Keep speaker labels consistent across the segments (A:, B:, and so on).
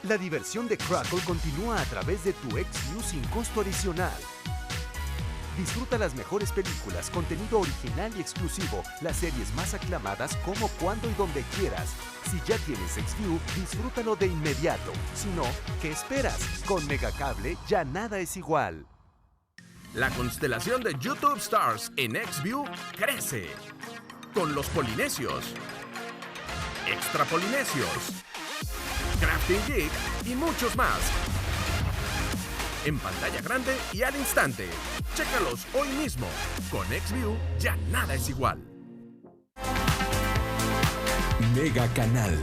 A: La diversión de Crackle continúa a través de tu XView sin costo adicional. Disfruta las mejores películas, contenido original y exclusivo, las series más aclamadas como, cuando y donde quieras. Si ya tienes XView, disfrútalo de inmediato. Si no, ¿qué esperas? Con Megacable ya nada es igual.
B: La constelación de YouTube Stars en XView crece. Con los Polinesios, Extra Polinesios, Crafting Geek y muchos más. En pantalla grande y al instante. Chécalos hoy mismo. Con XView ya nada es igual.
C: Mega Canal.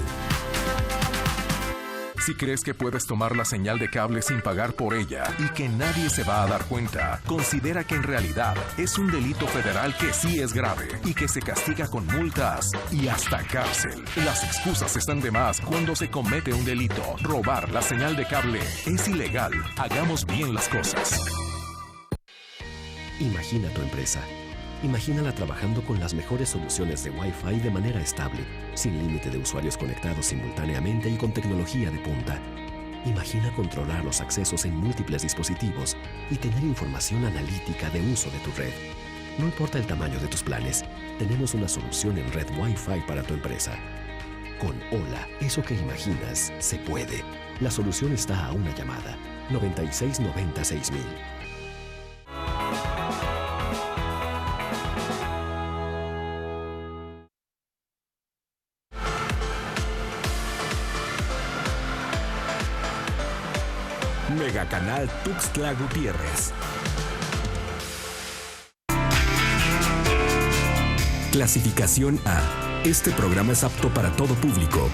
C: Si crees que puedes tomar la señal de cable sin pagar por ella y que nadie se va a dar cuenta, considera que en realidad es un delito federal que sí es grave y que se castiga con multas y hasta cárcel. Las excusas están de más cuando se comete un delito. Robar la señal de cable es ilegal. Hagamos bien las cosas.
D: Imagina tu empresa. Imagínala trabajando con las mejores soluciones de Wi-Fi de manera estable, sin límite de usuarios conectados simultáneamente y con tecnología de punta. Imagina controlar los accesos en múltiples dispositivos y tener información analítica de uso de tu red. No importa el tamaño de tus planes, tenemos una solución en red Wi-Fi para tu empresa. Con Hola, eso que imaginas se puede. La solución está a una llamada. 9690-6000.
C: Megacanal Tuxtla Gutiérrez. Clasificación A. Este programa es apto para todo público.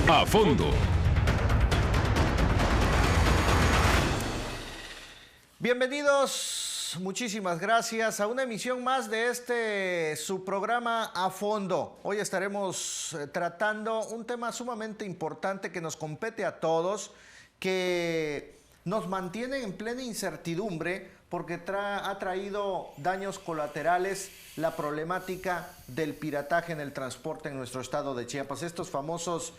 C: A fondo.
E: Bienvenidos, muchísimas gracias a una emisión más de su programa A Fondo. Hoy estaremos tratando un tema sumamente importante que nos compete a todos, que nos mantiene en plena incertidumbre porque ha traído daños colaterales la problemática del pirataje en el transporte en nuestro estado de Chiapas. Estos famosos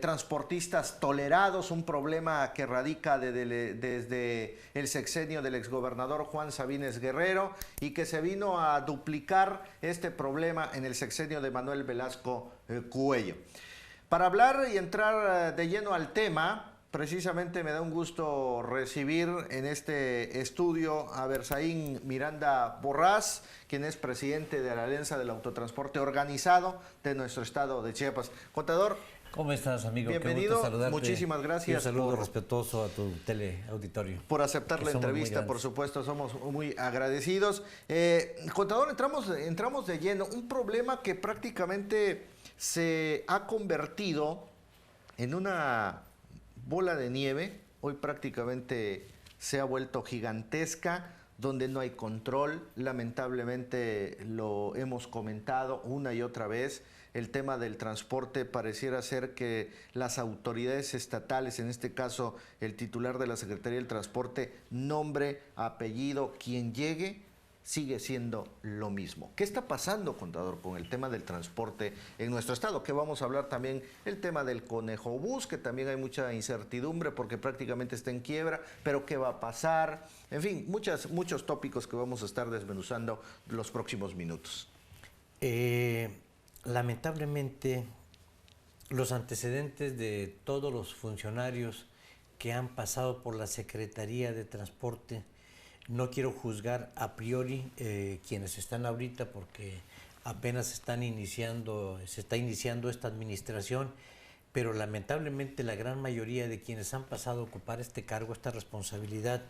E: transportistas tolerados, un problema que radica desde el sexenio del exgobernador Juan Sabines Guerrero y que se vino a duplicar este problema en el sexenio de Manuel Velasco Cuello. Para hablar y entrar de lleno al tema, precisamente me da un gusto recibir en este estudio a Berzaín Miranda Borrás, quien es presidente de la Alianza del Autotransporte Organizado de nuestro estado de Chiapas. Contador,
F: ¿cómo estás, amigo?
E: bienvenido,
F: qué gusto saludarte.
E: Muchísimas gracias.
F: Y un saludo respetuoso a tu teleauditorio.
E: Por aceptar la entrevista, por supuesto, somos muy agradecidos. Contador, entramos de lleno. Un problema que prácticamente se ha convertido en una bola de nieve. Hoy prácticamente se ha vuelto gigantesca, donde no hay control. Lamentablemente lo hemos comentado una y otra vez. El tema del transporte pareciera ser que las autoridades estatales, en este caso el titular de la Secretaría del Transporte, nombre, apellido, quien llegue, sigue siendo lo mismo. ¿Qué está pasando, contador, con el tema del transporte en nuestro estado? Que vamos a hablar también el tema del Conejo Bus, que también hay mucha incertidumbre porque prácticamente está en quiebra, pero ¿qué va a pasar? En fin, muchos tópicos que vamos a estar desmenuzando los próximos minutos.
F: Lamentablemente, los antecedentes de todos los funcionarios que han pasado por la Secretaría de Transporte, no quiero juzgar a priori quienes están ahorita porque apenas se está iniciando esta administración, pero lamentablemente la gran mayoría de quienes han pasado a ocupar este cargo, esta responsabilidad,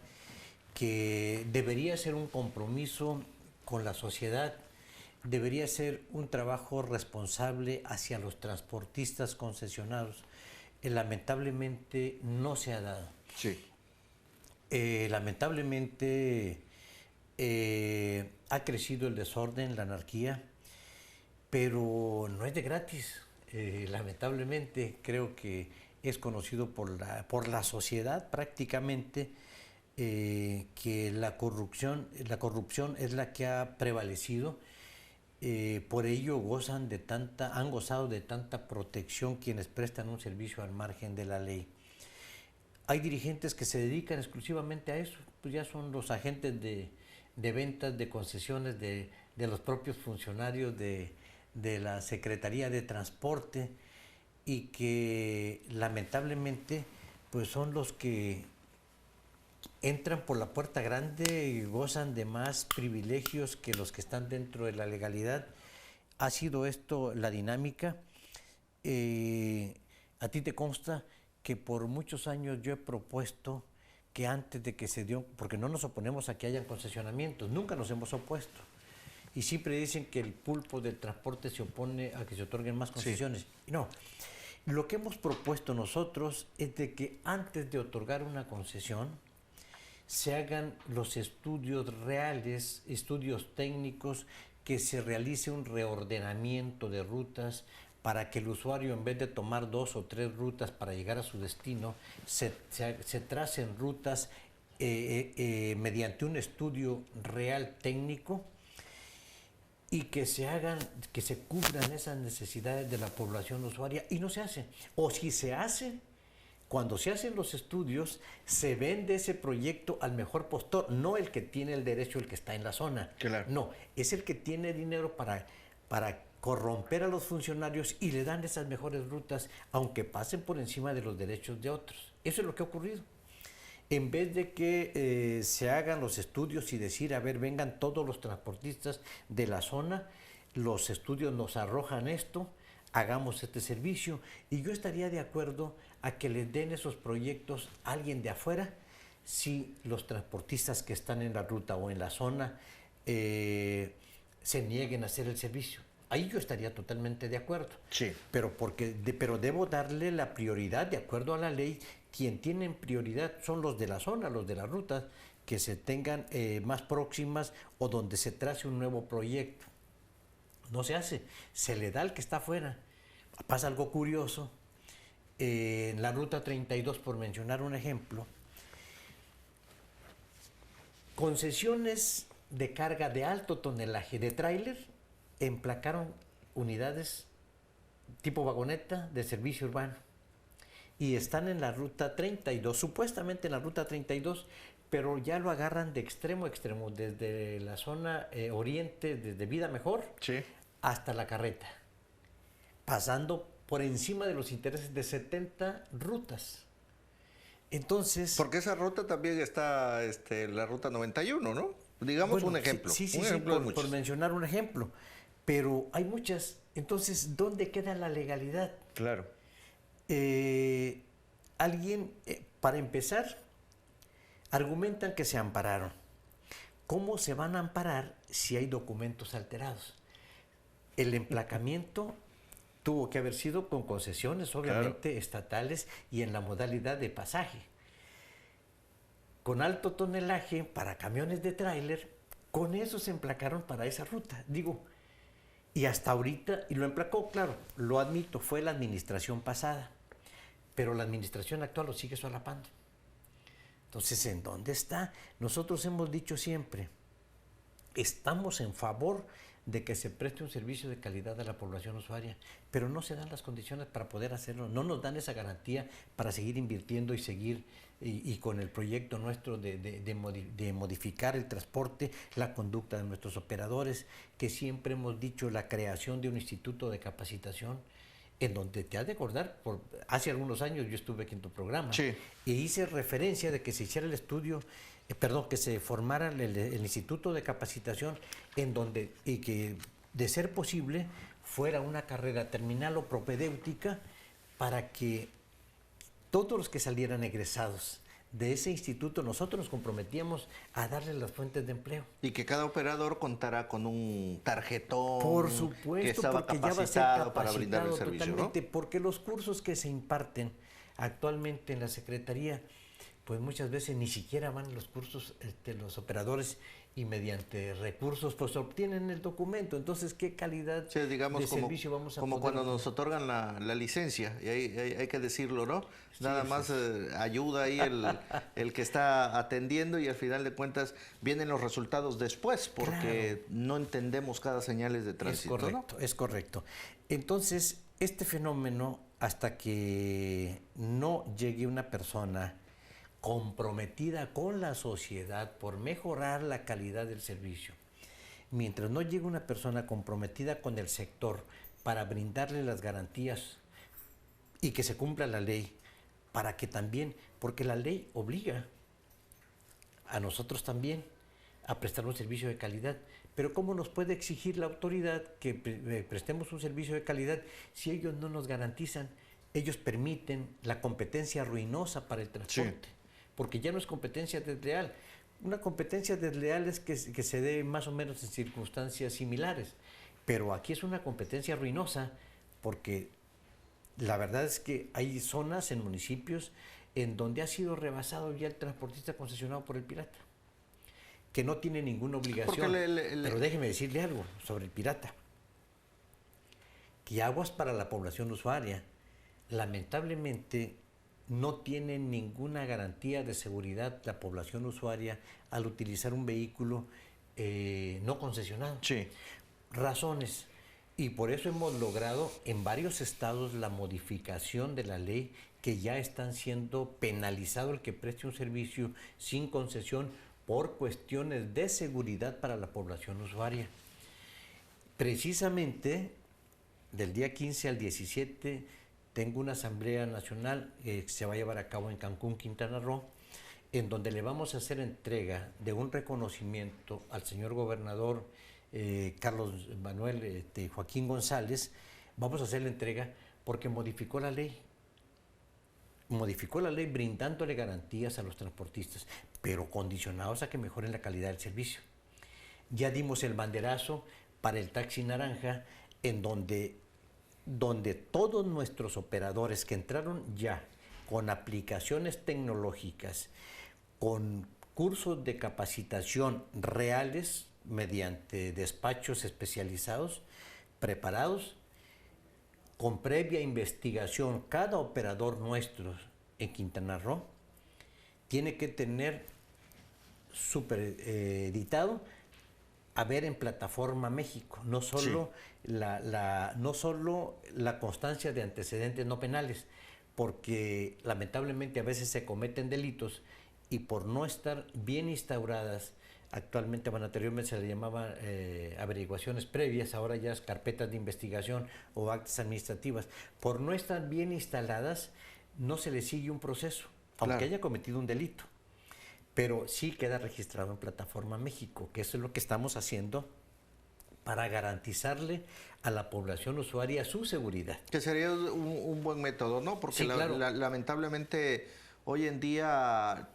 F: que debería ser un compromiso con la sociedad, debería ser un trabajo responsable hacia los transportistas concesionados, lamentablemente no se ha dado.
E: Sí.
F: Lamentablemente ha crecido el desorden, la anarquía, pero no es de gratis. Lamentablemente creo que es conocido por la sociedad prácticamente, que la corrupción es la que ha prevalecido. Por ello han gozado de tanta protección quienes prestan un servicio al margen de la ley. Hay dirigentes que se dedican exclusivamente a eso, pues ya son los agentes de ventas, de concesiones de los propios funcionarios de la Secretaría de Transporte, y que lamentablemente pues son los que entran por la puerta grande y gozan de más privilegios que los que están dentro de la legalidad. Ha sido esto la dinámica. A ti te consta que por muchos años yo he propuesto que antes de que se dio, porque no nos oponemos a que hayan concesionamientos, nunca nos hemos opuesto, y siempre dicen que el pulpo del transporte se opone a que se otorguen más concesiones. Sí. No, lo que hemos propuesto nosotros es de que antes de otorgar una concesión se hagan los estudios reales, estudios técnicos, que se realice un reordenamiento de rutas para que el usuario, en vez de tomar 2 o 3 rutas para llegar a su destino, se tracen rutas mediante un estudio real técnico, y que se cubran esas necesidades de la población usuaria, y no se hace. O si se hace, cuando se hacen los estudios, se vende ese proyecto al mejor postor, no el que tiene el derecho, el que está en la zona. Claro. No, es el que tiene dinero para corromper a los funcionarios, y le dan esas mejores rutas, aunque pasen por encima de los derechos de otros. Eso es lo que ha ocurrido. En vez de que se hagan los estudios y decir, a ver, vengan todos los transportistas de la zona, los estudios nos arrojan esto, hagamos este servicio, y yo estaría de acuerdo a que les den esos proyectos a alguien de afuera, si los transportistas que están en la ruta o en la zona se nieguen a hacer el servicio. Ahí yo estaría totalmente de acuerdo. Sí. Pero debo darle la prioridad, de acuerdo a la ley. Quien tiene prioridad son los de la zona, los de las rutas, que se tengan más próximas o donde se trace un nuevo proyecto. No se hace, se le da al que está afuera. Pasa algo curioso. En la ruta 32, por mencionar un ejemplo, concesiones de carga de alto tonelaje de tráiler emplacaron unidades tipo vagoneta de servicio urbano, y están en la ruta 32, supuestamente en la ruta 32, pero ya lo agarran de extremo a extremo, desde la zona oriente, desde Vida Mejor, sí, hasta La Carreta, pasando por encima de los intereses de 70 rutas. Entonces,
E: porque esa ruta también está la ruta 91, ¿no? Digamos, bueno, un ejemplo.
F: Sí, por mencionar un ejemplo. Pero hay muchas. Entonces, ¿dónde queda la legalidad?
E: Claro.
F: Para empezar, argumentan que se ampararon. ¿Cómo se van a amparar si hay documentos alterados? El emplacamiento tuvo que haber sido con concesiones, obviamente, claro, estatales, y en la modalidad de pasaje. Con alto tonelaje para camiones de tráiler, con eso se emplacaron para esa ruta. Y hasta ahorita, y lo emplacó, claro, lo admito, fue la administración pasada, pero la administración actual lo sigue solapando. Entonces, ¿en dónde está? Nosotros hemos dicho siempre, estamos en favor de que se preste un servicio de calidad a la población usuaria, pero no se dan las condiciones para poder hacerlo, no nos dan esa garantía para seguir invirtiendo y seguir y con el proyecto nuestro de modificar el transporte, la conducta de nuestros operadores, que siempre hemos dicho la creación de un instituto de capacitación, en donde te has de acordar, hace algunos años yo estuve aquí en tu programa, sí, y hice referencia de que se hiciera el estudio, que se formara el instituto de capacitación, en donde, y que de ser posible fuera una carrera terminal o propedéutica, para que todos los que salieran egresados de ese instituto, nosotros nos comprometíamos a darles las fuentes de empleo.
E: Y que cada operador contara con un tarjetón,
F: por supuesto,
E: que estaba capacitado para brindar el servicio,
F: totalmente,
E: ¿no?
F: Porque los cursos que se imparten actualmente en la Secretaría, pues muchas veces ni siquiera van los cursos, los operadores, y mediante recursos pues obtienen el documento. Entonces, ¿qué calidad
E: digamos,
F: de servicio vamos a
E: como
F: poder
E: cuando nos otorgan la licencia, y hay que decirlo, ¿no?
F: Sí,
E: Nada más ayuda ahí el que está atendiendo, y al final de cuentas vienen los resultados después, porque no entendemos cada señales de tránsito.
F: Es correcto, ¿no? Es correcto. Entonces, este fenómeno, hasta que no llegue una persona comprometida con la sociedad por mejorar la calidad del servicio, mientras no llegue una persona comprometida con el sector para brindarle las garantías y que se cumpla la ley, para que también, porque la ley obliga a nosotros también a prestar un servicio de calidad, pero ¿cómo nos puede exigir la autoridad que prestemos un servicio de calidad si ellos no nos garantizan? Ellos permiten la competencia ruinosa para el transporte. Sí. Porque ya no es competencia desleal. Una competencia desleal es que se dé más o menos en circunstancias similares, pero aquí es una competencia ruinosa, porque la verdad es que hay zonas en municipios en donde ha sido rebasado ya el transportista concesionado por el pirata, que no tiene ninguna obligación. Pero déjeme decirle algo sobre el pirata, que aguas para la población usuaria, lamentablemente, no tiene ninguna garantía de seguridad la población usuaria al utilizar un vehículo no concesionado.
E: Sí.
F: Razones. Y por eso hemos logrado en varios estados la modificación de la ley, que ya están siendo penalizado el que preste un servicio sin concesión por cuestiones de seguridad para la población usuaria. Precisamente del día 15 al 17 tengo una asamblea nacional que se va a llevar a cabo en Cancún, Quintana Roo, en donde le vamos a hacer entrega de un reconocimiento al señor gobernador Carlos Manuel Joaquín González. Vamos a hacer la entrega porque modificó la ley brindándole garantías a los transportistas, pero condicionados a que mejoren la calidad del servicio. Ya dimos el banderazo para el taxi naranja, en donde todos nuestros operadores que entraron ya con aplicaciones tecnológicas, con cursos de capacitación reales mediante despachos especializados, preparados, con previa investigación, cada operador nuestro en Quintana Roo tiene que tener supereditado a ver en Plataforma México, no solo no solo la constancia de antecedentes no penales, porque lamentablemente a veces se cometen delitos y por no estar bien instauradas, actualmente, bueno, anteriormente se le llamaba averiguaciones previas, ahora ya es carpetas de investigación o actas administrativas, por no estar bien instaladas no se le sigue un proceso, aunque haya cometido un delito, pero sí queda registrado en Plataforma México, que eso es lo que estamos haciendo para garantizarle a la población usuaria su seguridad.
E: Que sería un buen método, ¿no? Porque sí, claro. Lamentablemente hoy en día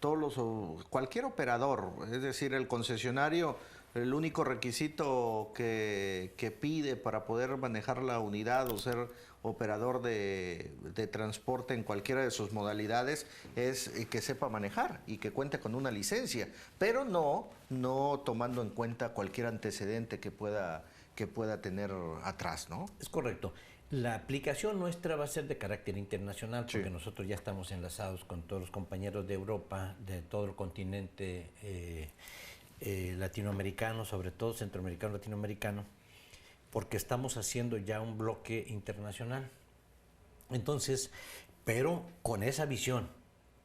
E: cualquier operador, es decir, el concesionario, el único requisito que pide para poder manejar la unidad o ser operador de transporte en cualquiera de sus modalidades es que sepa manejar y que cuente con una licencia, pero no tomando en cuenta cualquier antecedente que pueda tener atrás, ¿no?
F: Es correcto. La aplicación nuestra va a ser de carácter internacional, porque nosotros ya estamos enlazados con todos los compañeros de Europa, de todo el continente latinoamericano, sobre todo centroamericano, latinoamericano, porque estamos haciendo ya un bloque internacional. Entonces, pero con esa visión,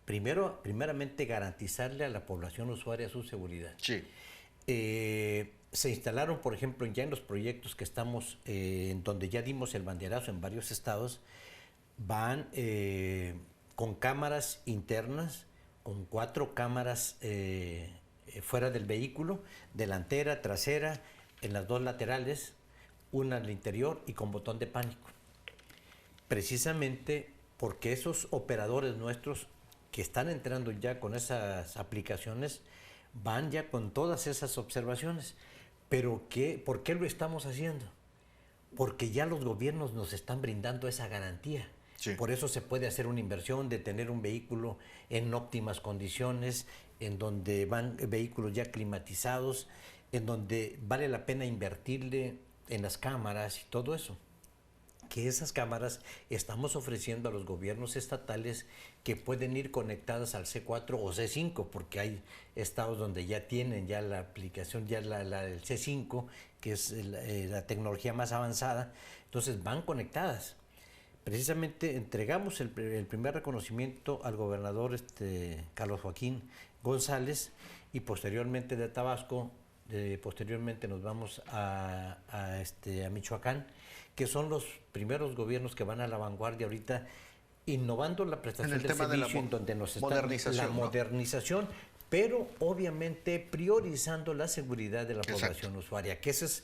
F: primeramente garantizarle a la población usuaria su seguridad.
E: Sí.
F: Se instalaron, por ejemplo, ya en los proyectos que estamos, en donde ya dimos el banderazo en varios estados, van con cámaras internas, con 4 cámaras fuera del vehículo, delantera, trasera, en las 2 laterales, una al interior y con botón de pánico. Precisamente porque esos operadores nuestros que están entrando ya con esas aplicaciones van ya con todas esas observaciones. ¿Pero por qué lo estamos haciendo? Porque ya los gobiernos nos están brindando esa garantía.
E: Sí.
F: Por eso se puede hacer una inversión de tener un vehículo en óptimas condiciones, en donde van vehículos ya climatizados, en donde vale la pena invertirle en las cámaras y todo eso. Que esas cámaras estamos ofreciendo a los gobiernos estatales que pueden ir conectadas al C4 o C5, porque hay estados donde ya tienen ya la aplicación, ya el C5, que es la tecnología más avanzada, entonces van conectadas. Precisamente entregamos el primer reconocimiento al gobernador Carlos Joaquín González, y posteriormente de Tabasco, posteriormente nos vamos a Michoacán, que son los primeros gobiernos que van a la vanguardia ahorita, innovando la prestación del servicio, en donde nos está la modernización, pero obviamente priorizando la seguridad de la población usuaria, que ese es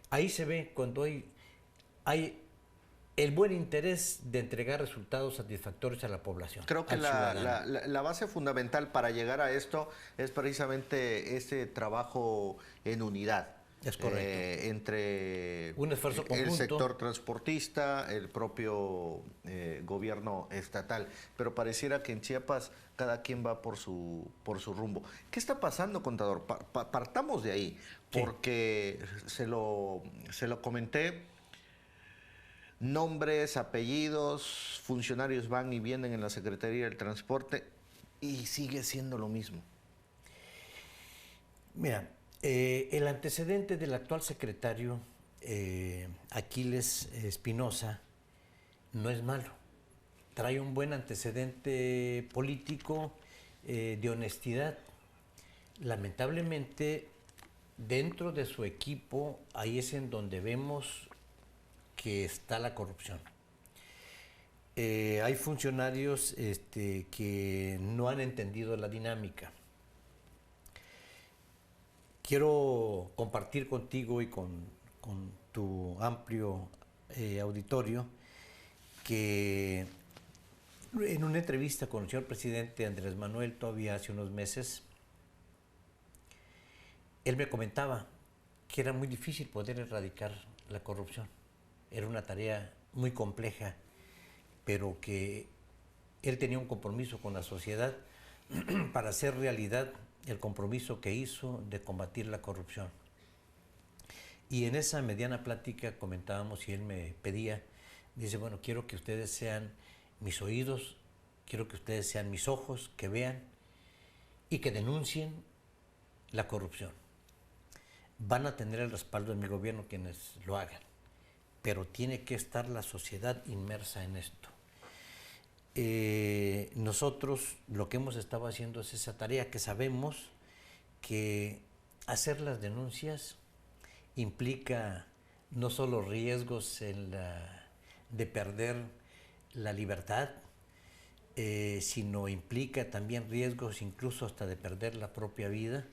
F: ahí se ve cuando hay el buen interés de entregar resultados satisfactorios a la población.
E: Creo que la base fundamental para llegar a esto es precisamente ese trabajo en unidad.
F: Es correcto.
E: Entre
F: un esfuerzo conjunto,
E: el sector transportista, el propio gobierno estatal. Pero pareciera que en Chiapas cada quien va por su rumbo. ¿Qué está pasando, contador? Partamos de ahí, porque se lo comenté. Nombres, apellidos, funcionarios van y vienen en la Secretaría del Transporte y sigue siendo lo mismo.
F: Mira, el antecedente del actual secretario, Aquiles Espinosa, no es malo. Trae un buen antecedente político, de honestidad. Lamentablemente, dentro de su equipo, ahí es en donde vemos que está la corrupción. Hay funcionarios que no han entendido la dinámica. Quiero compartir contigo y con tu amplio auditorio que en una entrevista con el señor presidente Andrés Manuel todavía hace unos meses, él me comentaba que era muy difícil poder erradicar la corrupción. Era una tarea muy compleja, pero que él tenía un compromiso con la sociedad para hacer realidad el compromiso que hizo de combatir la corrupción. Y en esa mediana plática comentábamos y él me pedía, dice, bueno, quiero que ustedes sean mis oídos, quiero que ustedes sean mis ojos, que vean y que denuncien la corrupción. Van a tener el respaldo de mi gobierno quienes lo hagan, pero tiene que estar la sociedad inmersa en esto. Nosotros lo que hemos estado haciendo es esa tarea, que sabemos que hacer las denuncias implica no solo riesgos de perder la libertad, sino implica también riesgos incluso hasta de perder la propia vida.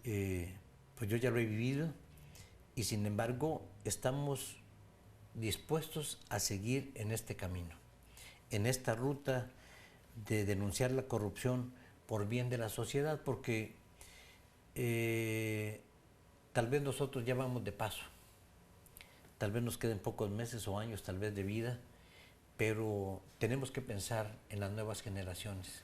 F: Pues yo ya lo he vivido y sin embargo estamos dispuestos a seguir en este camino, en esta ruta de denunciar la corrupción por bien de la sociedad, porque tal vez nosotros ya vamos de paso, tal vez nos queden pocos meses o años tal vez de vida, pero tenemos que pensar en las nuevas generaciones,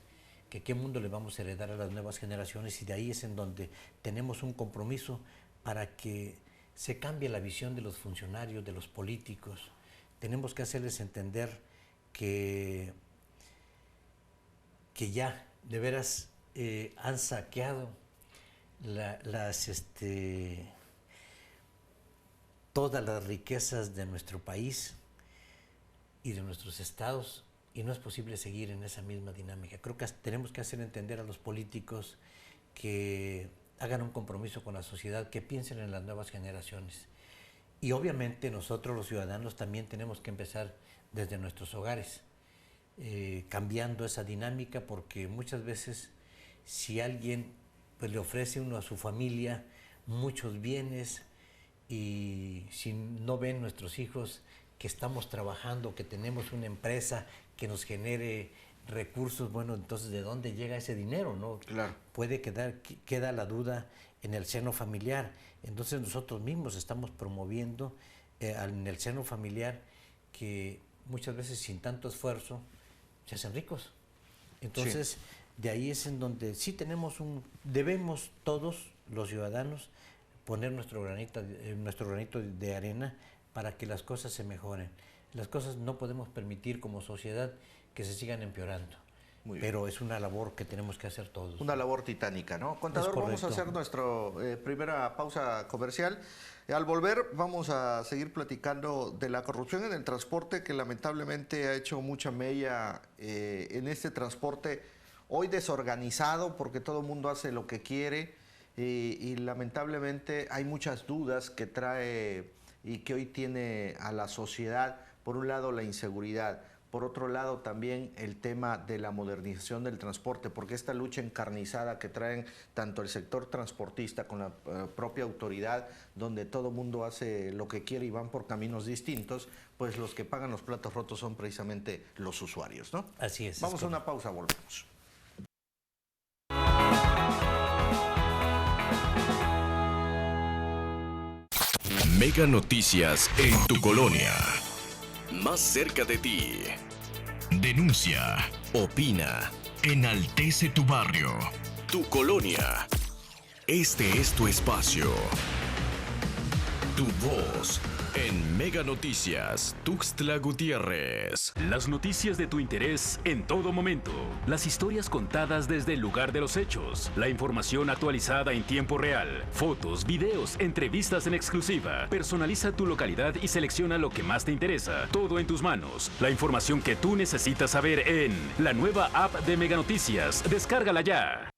F: que qué mundo le vamos a heredar a las nuevas generaciones, y de ahí es en donde tenemos un compromiso para que se cambie la visión de los funcionarios, de los políticos. Tenemos que hacerles entender que ya de veras han saqueado todas las riquezas de nuestro país y de nuestros estados, y no es posible seguir en esa misma dinámica. Creo que tenemos que hacer entender a los políticos que hagan un compromiso con la sociedad, que piensen en las nuevas generaciones. Y obviamente nosotros los ciudadanos también tenemos que empezar desde nuestros hogares, cambiando esa dinámica, porque muchas veces si alguien pues le ofrece uno a su familia muchos bienes, y si no ven nuestros hijos que estamos trabajando, que tenemos una empresa que nos genere recursos, bueno, entonces ¿de dónde llega ese dinero, no?
E: Claro.
F: Queda la duda en el seno familiar. Entonces nosotros mismos estamos promoviendo en el seno familiar que muchas veces sin tanto esfuerzo, se hacen ricos. Entonces, de ahí es en donde sí debemos todos los ciudadanos poner nuestro granito de arena para que las cosas se mejoren. Las cosas no podemos permitir como sociedad que se sigan empeorando. Pero es una labor que tenemos que hacer todos.
E: Una labor titánica, ¿no? Contador, vamos a hacer nuestra primera pausa comercial. Al volver vamos a seguir platicando de la corrupción en el transporte, que lamentablemente ha hecho mucha mella en este transporte hoy desorganizado, porque todo el mundo hace lo que quiere y lamentablemente hay muchas dudas que trae y que hoy tiene a la sociedad. Por un lado, la inseguridad. Por otro lado, también el tema de la modernización del transporte, porque esta lucha encarnizada que traen tanto el sector transportista con la propia autoridad, donde todo el mundo hace lo que quiere y van por caminos distintos, pues los que pagan los platos rotos son precisamente los usuarios, ¿no?
F: Así es.
E: Vamos a una pausa, volvemos.
B: Mega Noticias en tu colonia. Más cerca de ti. Denuncia, opina, enaltece tu barrio, tu colonia. Este es tu espacio. Tu voz en Mega Noticias, Tuxtla Gutiérrez.
G: Las noticias de tu interés en todo momento. Las historias contadas desde el lugar de los hechos. La información actualizada en tiempo real. Fotos, videos, entrevistas en exclusiva. Personaliza tu localidad y selecciona lo que más te interesa. Todo en tus manos. La información que tú necesitas saber en la nueva app de Mega Noticias. Descárgala ya.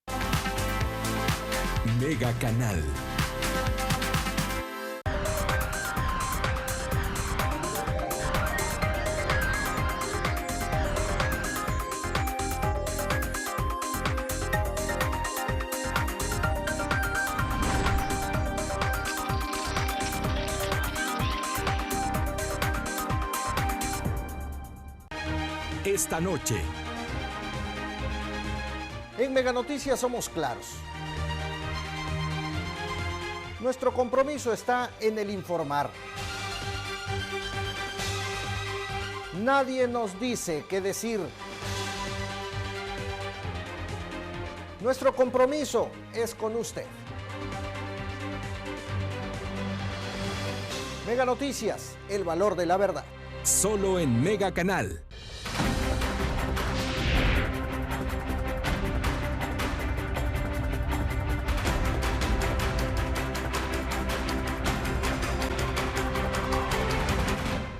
C: Mega Canal. Esta noche.
E: En Mega Noticias somos claros. Nuestro compromiso está en el informar. Nadie nos dice qué decir. Nuestro compromiso es con usted. Mega Noticias, el valor de la verdad.
C: Solo en Mega Canal.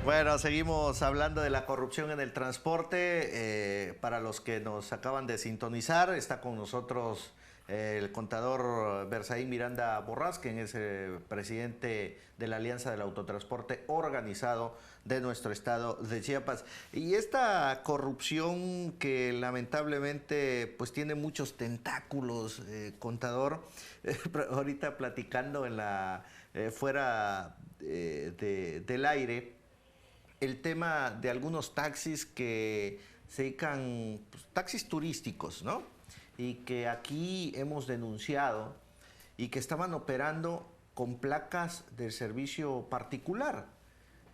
E: Bueno, seguimos hablando de la corrupción en el transporte. Para los que nos acaban de sintonizar, está con nosotros el contador Berzaín Miranda Borrás, quien es presidente de la Alianza del Autotransporte Organizado de nuestro estado de Chiapas. Y esta corrupción que lamentablemente pues tiene muchos tentáculos, contador, ahorita platicando en la fuera del aire, el tema de algunos taxis que se dedican, pues, taxis turísticos, ¿no? Y que aquí hemos denunciado y que estaban operando con placas del servicio particular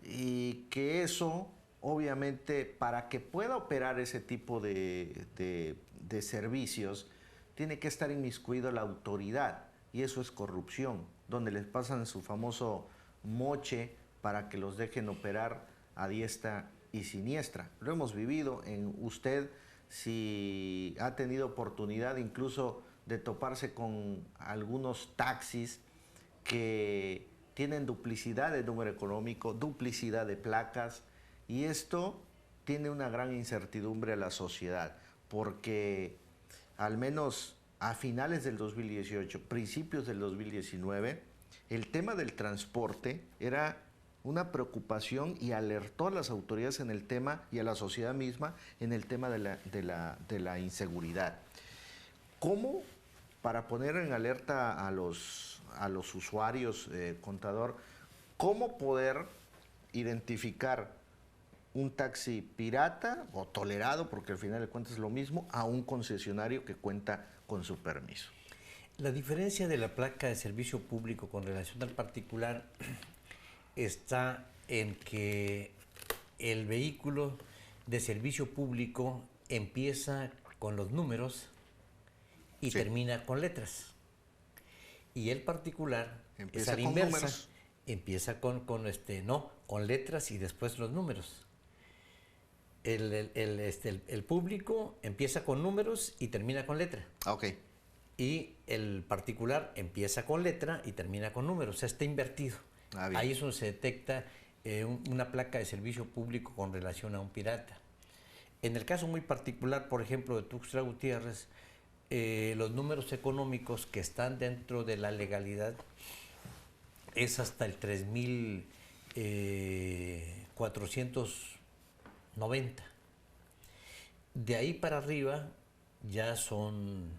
E: y que eso, obviamente, para que pueda operar ese tipo de servicios, tiene que estar inmiscuido la autoridad y eso es corrupción, donde les pasan su famoso moche para que los dejen operar a diestra y siniestra. Lo hemos vivido en usted, si ha tenido oportunidad incluso de toparse con algunos taxis que tienen duplicidad de número económico, duplicidad de placas, y esto tiene una gran incertidumbre a la sociedad, porque al menos a finales del 2018, principios del 2019, el tema del transporte era una preocupación y alertó a las autoridades en el tema y a la sociedad misma en el tema de la inseguridad. ¿Cómo, para poner en alerta a los usuarios, contador, cómo poder identificar un taxi pirata o tolerado, porque al final de cuentas es lo mismo, a un concesionario que cuenta con su permiso?
F: La diferencia de la placa de servicio público con relación al particular está en que el vehículo de servicio público empieza con los números y termina con letras. Y el particular
E: Empieza
F: es a la
E: con
F: inversa.
E: números.
F: Empieza con letras y después los números. El público empieza con números y termina con letra.
E: Ok.
F: Y el particular empieza con letra y termina con números. O sea, está invertido.
E: Bien.
F: Ahí es donde se detecta una placa de servicio público con relación a un pirata. En el caso muy particular, por ejemplo, de Tuxtla Gutiérrez, los números económicos que están dentro de la legalidad es hasta el 3,490. De ahí para arriba ya son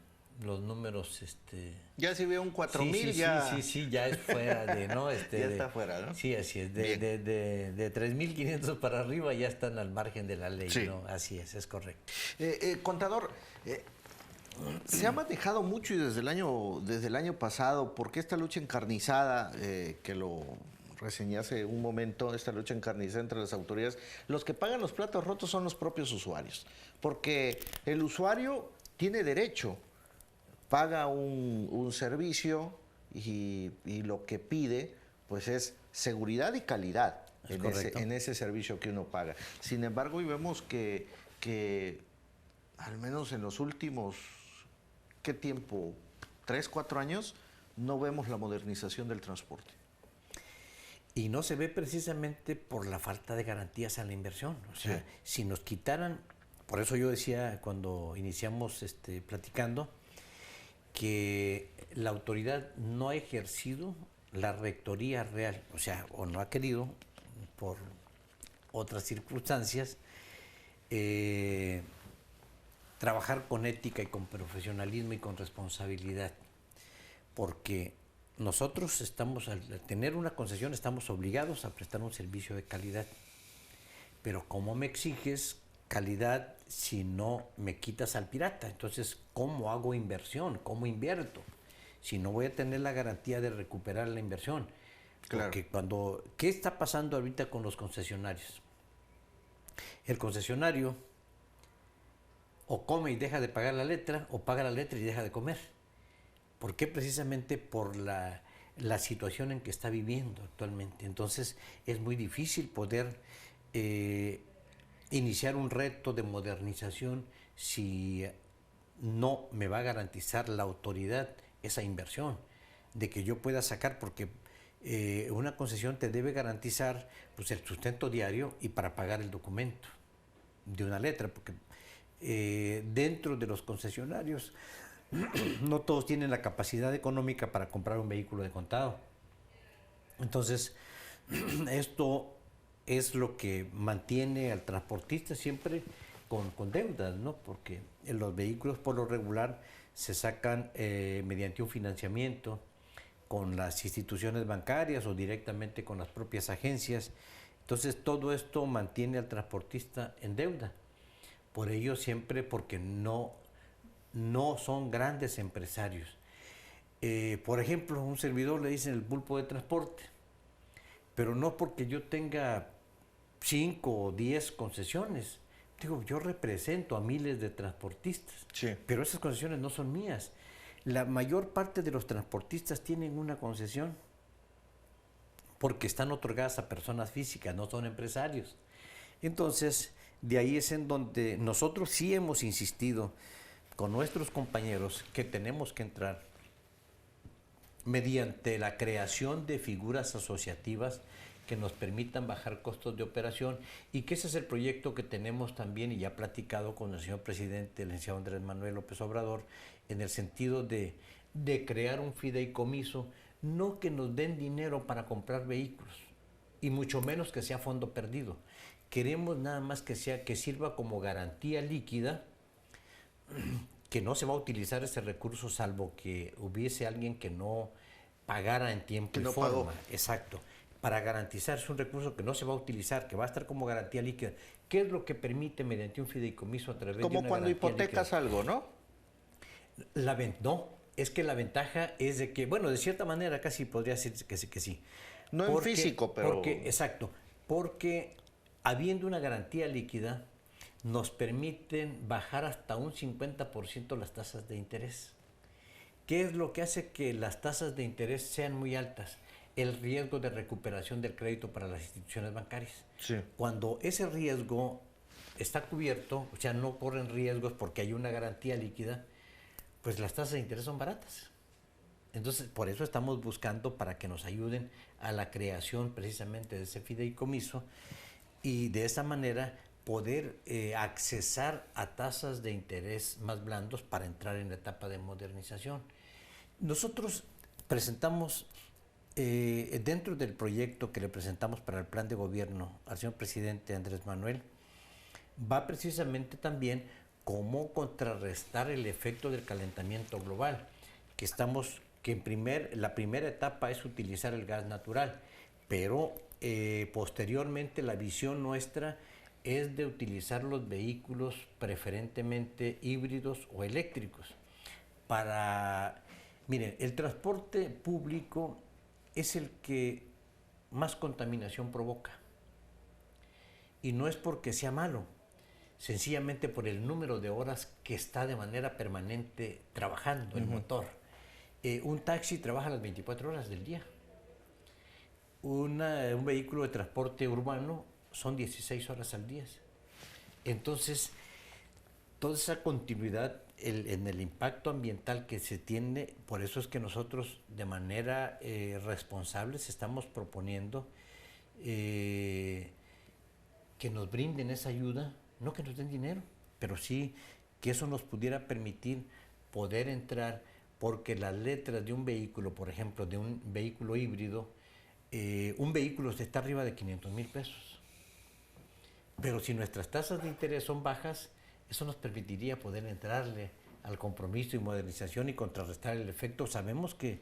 F: los números...
E: Ya si veo un 4,000 ya...
F: Sí, ya es fuera de... ¿no?
E: Ya está fuera, ¿no?
F: Sí, así es. De 3,500 para arriba ya están al margen de la ley,
E: Sí.
F: ¿no? Así es correcto.
E: Contador, se ha manejado mucho y desde el año pasado, porque esta lucha encarnizada, que lo reseñé hace un momento, esta lucha encarnizada entre las autoridades, los que pagan los platos rotos son los propios usuarios, porque el usuario tiene derecho, paga un servicio y lo que pide pues es seguridad y calidad en ese servicio que uno paga. Sin embargo, hoy vemos que al menos en los últimos, ¿qué tiempo? 3, 4 años, no vemos la modernización del transporte.
F: Y no se ve precisamente por la falta de garantías a la inversión. O sea, si nos quitaran, por eso yo decía cuando iniciamos platicando, que la autoridad no ha ejercido la rectoría real, o sea, o no ha querido, por otras circunstancias, trabajar con ética y con profesionalismo y con responsabilidad, porque nosotros al tener una concesión estamos obligados a prestar un servicio de calidad, pero ¿cómo me exiges calidad si no me quitas al pirata? Entonces, ¿cómo hago inversión? ¿Cómo invierto? Si no voy a tener la garantía de recuperar la inversión.
E: Claro.
F: Porque ¿qué está pasando ahorita con los concesionarios? El concesionario o come y deja de pagar la letra, o paga la letra y deja de comer. ¿Por qué? Precisamente por la situación en que está viviendo actualmente. Entonces, es muy difícil poder iniciar un reto de modernización si no me va a garantizar la autoridad esa inversión, de que yo pueda sacar, porque una concesión te debe garantizar pues, el sustento diario y para pagar el documento de una letra, porque dentro de los concesionarios no todos tienen la capacidad económica para comprar un vehículo de contado. Entonces, esto es lo que mantiene al transportista siempre con deudas, ¿no? Porque los vehículos por lo regular se sacan mediante un financiamiento con las instituciones bancarias o directamente con las propias agencias. Entonces todo esto mantiene al transportista en deuda. Por ello siempre, porque no son grandes empresarios. Por ejemplo, un servidor le dicen el pulpo de transporte, pero no porque yo tenga 5 o 10 concesiones. Digo, yo represento a miles de transportistas, pero esas concesiones no son mías. La mayor parte de los transportistas tienen una concesión porque están otorgadas a personas físicas, no son empresarios. Entonces, de ahí es en donde nosotros sí hemos insistido con nuestros compañeros que tenemos que entrar mediante la creación de figuras asociativas que nos permitan bajar costos de operación, y que ese es el proyecto que tenemos también, y ya platicado con el señor presidente, el licenciado Andrés Manuel López Obrador, en el sentido de crear un fideicomiso, no que nos den dinero para comprar vehículos, y mucho menos que sea fondo perdido. Queremos nada más que sirva como garantía líquida, que no se va a utilizar ese recurso salvo que hubiese alguien que no pagara en tiempo y forma. Pagó. Exacto. Para garantizar, es un recurso que no se va a utilizar, que va a estar como garantía líquida. ¿Qué es lo que permite mediante un fideicomiso a través de una
E: como cuando hipotecas líquida? Algo, ¿no?
F: No, es que la ventaja es de que, bueno, de cierta manera casi podría decir que sí.
E: No en físico, pero...
F: Exacto, porque habiendo una garantía líquida, nos permiten bajar hasta un 50% las tasas de interés. ¿Qué es lo que hace que las tasas de interés sean muy altas? El riesgo de recuperación del crédito para las instituciones bancarias.
E: Sí.
F: Cuando ese riesgo está cubierto, o sea, no corren riesgos porque hay una garantía líquida, pues las tasas de interés son baratas. Entonces, por eso estamos buscando para que nos ayuden a la creación precisamente de ese fideicomiso y de esa manera poder accesar a tasas de interés más blandos para entrar en la etapa de modernización. Nosotros presentamos, dentro del proyecto que le presentamos para el plan de gobierno al señor presidente Andrés Manuel, va precisamente también cómo contrarrestar el efecto del calentamiento global, que la primera etapa es utilizar el gas natural, pero posteriormente la visión nuestra es de utilizar los vehículos preferentemente híbridos o eléctricos. Miren, el transporte público es el que más contaminación provoca. Y no es porque sea malo, sencillamente por el número de horas que está de manera permanente trabajando el motor. Un taxi trabaja las 24 horas del día. Un vehículo de transporte urbano son 16 horas al día. Entonces, toda esa continuidad en el impacto ambiental que se tiene, por eso es que nosotros de manera responsable estamos proponiendo que nos brinden esa ayuda, no que nos den dinero, pero sí que eso nos pudiera permitir poder entrar, porque las letras de un vehículo, por ejemplo, de un vehículo híbrido, un vehículo está arriba de 500,000 pesos. Pero si nuestras tasas de interés son bajas, eso nos permitiría poder entrarle al compromiso y modernización y contrarrestar el efecto. Sabemos que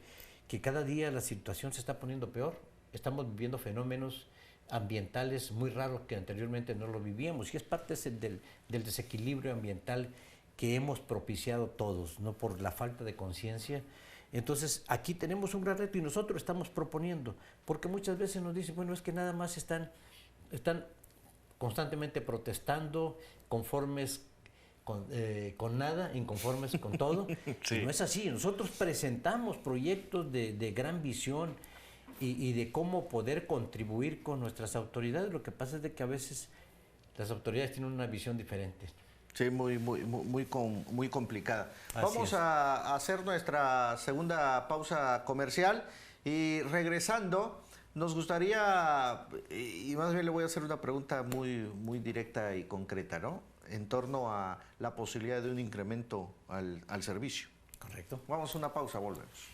F: cada día la situación se está poniendo peor. Estamos viviendo fenómenos ambientales muy raros que anteriormente no lo vivíamos, y es parte del desequilibrio ambiental que hemos propiciado todos, ¿no? Por la falta de conciencia. Entonces, aquí tenemos un gran reto y nosotros estamos proponiendo, porque muchas veces nos dicen, bueno, es que nada más están constantemente protestando, conformes con nada, inconformes con todo. Sí. Y no es así. Nosotros presentamos proyectos de gran visión y de cómo poder contribuir con nuestras autoridades. Lo que pasa es de que a veces las autoridades tienen una visión diferente.
E: Sí, muy complicada.
F: Así
E: Vamos a hacer nuestra segunda pausa comercial y regresando nos gustaría, y más bien le voy a hacer una pregunta muy directa y concreta, ¿no? En torno a la posibilidad de un incremento al servicio.
F: Correcto.
E: Vamos a una pausa, volvemos.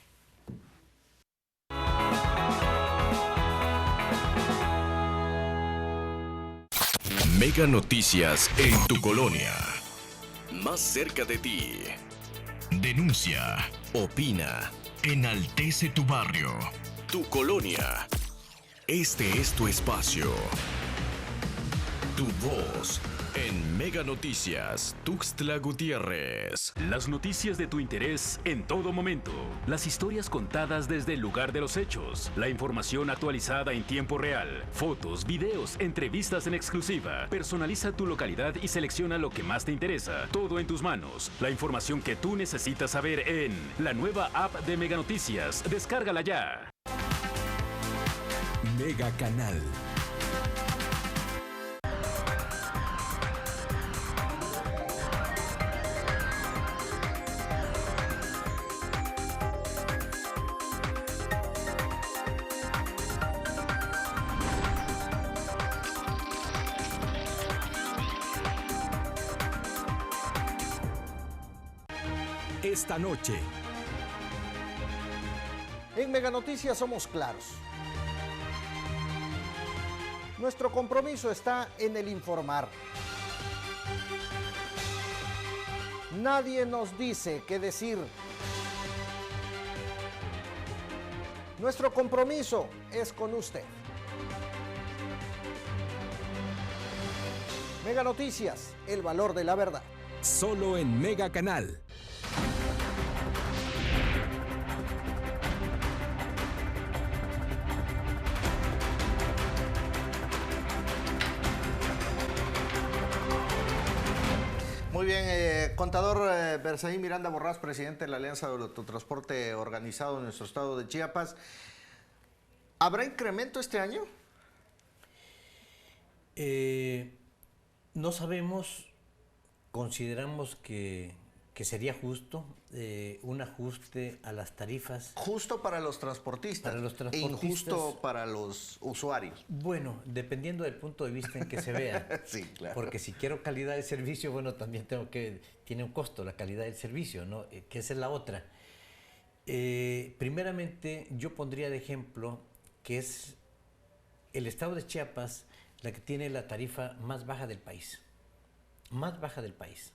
B: Mega Noticias en tu colonia. Más cerca de ti. Denuncia. Opina. Enaltece tu barrio. Tu colonia. Este es tu espacio. Tu voz. En Mega Noticias, Tuxtla Gutiérrez.
G: Las noticias de tu interés en todo momento. Las historias contadas desde el lugar de los hechos. La información actualizada en tiempo real. Fotos, videos, entrevistas en exclusiva. Personaliza tu localidad y selecciona lo que más te interesa. Todo en tus manos. La información que tú necesitas saber en la nueva app de Mega Noticias. Descárgala ya.
C: Mega Canal. Esta noche.
E: En Mega Noticias somos claros. Nuestro compromiso está en el informar. Nadie nos dice qué decir. Nuestro compromiso es con usted. Mega Noticias, el valor de la verdad.
C: Solo en Mega Canal.
E: Muy bien, contador Berzaín Miranda Borrás, presidente de la Alianza del Autotransporte Organizado en nuestro estado de Chiapas. ¿Habrá incremento este año?
F: No sabemos, consideramos que sería justo un ajuste a las tarifas.
E: Justo para los transportistas.
F: Para los transportistas.
E: E injusto para los usuarios.
F: Bueno, dependiendo del punto de vista en que se vea.
E: Sí, claro.
F: Porque si quiero calidad de servicio, bueno, también tiene un costo la calidad del servicio, ¿no? Que esa es la otra. Primeramente, yo pondría de ejemplo que es el estado de Chiapas la que tiene la tarifa más baja del país. Más baja del país.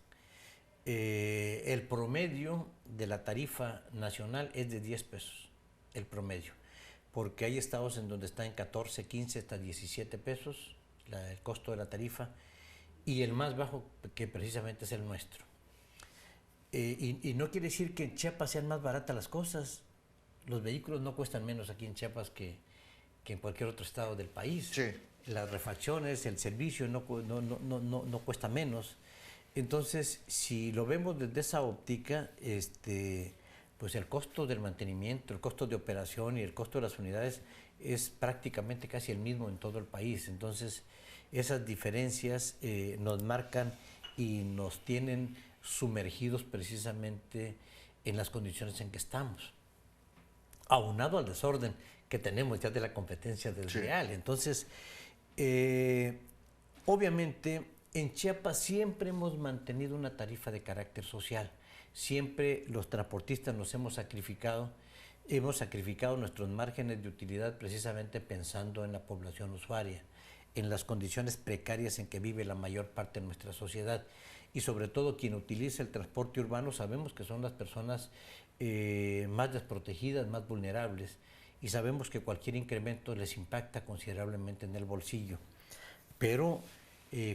F: El promedio de la tarifa nacional es de 10 pesos, el promedio, porque hay estados en donde está en 14, 15, hasta 17 pesos el costo de la tarifa, y el más bajo que precisamente es el nuestro. Y no quiere decir que en Chiapas sean más baratas las cosas. Los vehículos no cuestan menos aquí en Chiapas que en cualquier otro estado del país.
E: Sí.
F: Las refacciones, el servicio no cuesta menos. Entonces, si lo vemos desde esa óptica, pues el costo del mantenimiento, el costo de operación y el costo de las unidades es prácticamente casi el mismo en todo el país. Entonces, esas diferencias nos marcan y nos tienen sumergidos precisamente en las condiciones en que estamos, aunado al desorden que tenemos ya de la competencia desleal. Entonces, obviamente, en Chiapas siempre hemos mantenido una tarifa de carácter social. Siempre los transportistas nos hemos sacrificado nuestros márgenes de utilidad precisamente pensando en la población usuaria, en las condiciones precarias en que vive la mayor parte de nuestra sociedad. Y sobre todo quien utiliza el transporte urbano sabemos que son las personas más desprotegidas, más vulnerables, y sabemos que cualquier incremento les impacta considerablemente en el bolsillo. Pero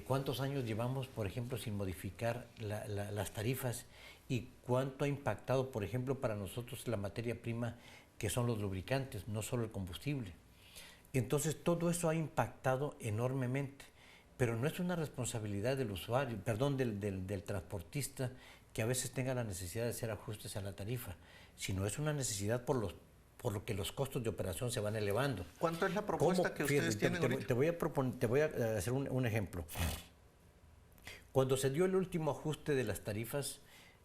F: ¿cuántos años llevamos, por ejemplo, sin modificar las tarifas? ¿Y cuánto ha impactado, por ejemplo, para nosotros la materia prima que son los lubricantes, no solo el combustible? Entonces, todo eso ha impactado enormemente, pero no es una responsabilidad del usuario, perdón, del transportista que a veces tenga la necesidad de hacer ajustes a la tarifa, sino es una necesidad por lo que los costos de operación se van elevando.
E: ¿Cuánto es la propuesta que ustedes tienen ahorita?
F: Te voy a hacer un ejemplo. Cuando se dio el último ajuste de las tarifas,